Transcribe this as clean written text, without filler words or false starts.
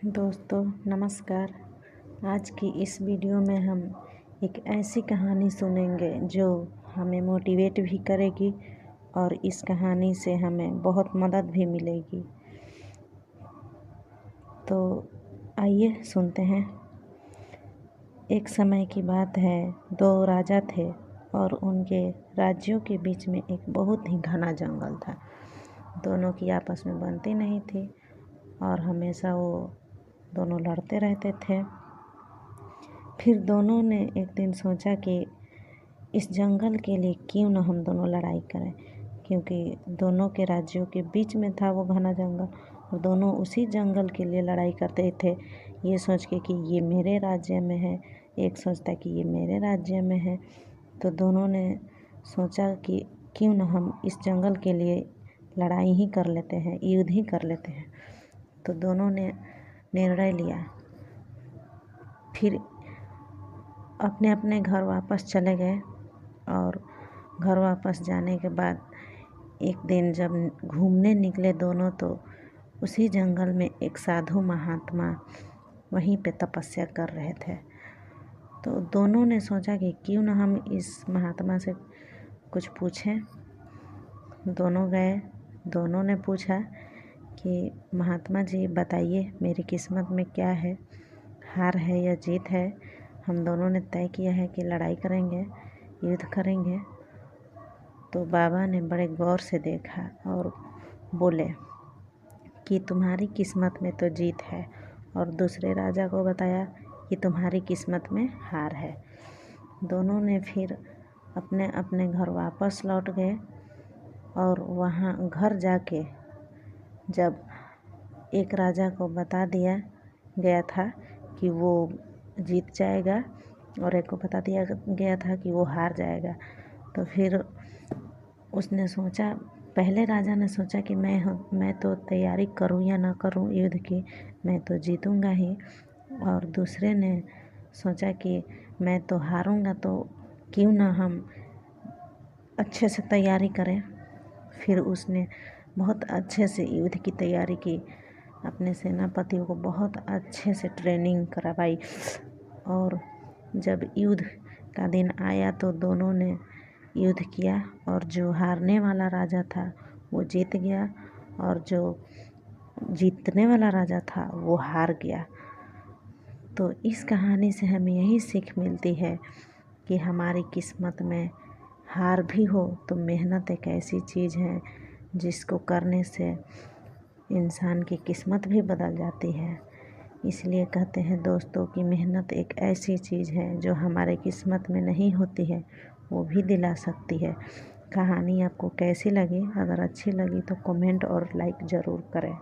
दोस्तों नमस्कार। आज की इस वीडियो में हम एक ऐसी कहानी सुनेंगे जो हमें मोटिवेट भी करेगी और इस कहानी से हमें बहुत मदद भी मिलेगी। तो आइए सुनते हैं। एक समय की बात है, दो राजा थे और उनके राज्यों के बीच में एक बहुत ही घना जंगल था। दोनों की आपस में बनती नहीं थी और हमेशा वो दोनों लड़ते रहते थे। फिर दोनों ने एक दिन सोचा कि इस जंगल के लिए क्यों न हम दोनों लड़ाई करें, क्योंकि दोनों के राज्यों के बीच में था वो घना जंगल और दोनों उसी जंगल के लिए लड़ाई करते थे, ये सोच के कि ये मेरे राज्य में है, एक सोचता कि ये मेरे राज्य में है। तो दोनों ने सोचा कि क्यों न हम इस जंगल के लिए लड़ाई ही कर लेते हैं, युद्ध ही कर लेते हैं। तो दोनों ने निर्णय लिया। फिर अपने अपने घर वापस चले गए और घर वापस जाने के बाद एक दिन जब घूमने निकले दोनों, तो उसी जंगल में एक साधु महात्मा वहीं पे तपस्या कर रहे थे। तो दोनों ने सोचा कि क्यों ना हम इस महात्मा से कुछ पूछें। दोनों गए, दोनों ने पूछा कि महात्मा जी बताइए, मेरी किस्मत में क्या है, हार है या जीत है। हम दोनों ने तय किया है कि लड़ाई करेंगे, युद्ध करेंगे। तो बाबा ने बड़े गौर से देखा और बोले कि तुम्हारी किस्मत में तो जीत है, और दूसरे राजा को बताया कि तुम्हारी किस्मत में हार है। दोनों ने फिर अपने अपने घर वापस लौट गए और वहाँ घर जाके जब एक राजा को बता दिया गया था कि वो जीत जाएगा और एक को बता दिया गया था कि वो हार जाएगा, तो फिर उसने सोचा, पहले राजा ने सोचा कि मैं तो तैयारी करूं या ना करूं युद्ध की, मैं तो जीतूंगा ही। और दूसरे ने सोचा कि मैं तो हारूंगा, तो क्यों ना हम अच्छे से तैयारी करें। फिर उसने बहुत अच्छे से युद्ध की तैयारी की, अपने सेनापतियों को बहुत अच्छे से ट्रेनिंग करवाई। और जब युद्ध का दिन आया तो दोनों ने युद्ध किया और जो हारने वाला राजा था वो जीत गया और जो जीतने वाला राजा था वो हार गया। तो इस कहानी से हमें यही सीख मिलती है कि हमारी किस्मत में हार भी हो तो मेहनत एक ऐसी चीज़ है जिसको करने से इंसान की किस्मत भी बदल जाती है। इसलिए कहते हैं दोस्तों कि मेहनत एक ऐसी चीज़ है जो हमारे किस्मत में नहीं होती है, वो भी दिला सकती है। कहानी आपको कैसी लगी? अगर अच्छी लगी तो कमेंट और लाइक ज़रूर करें।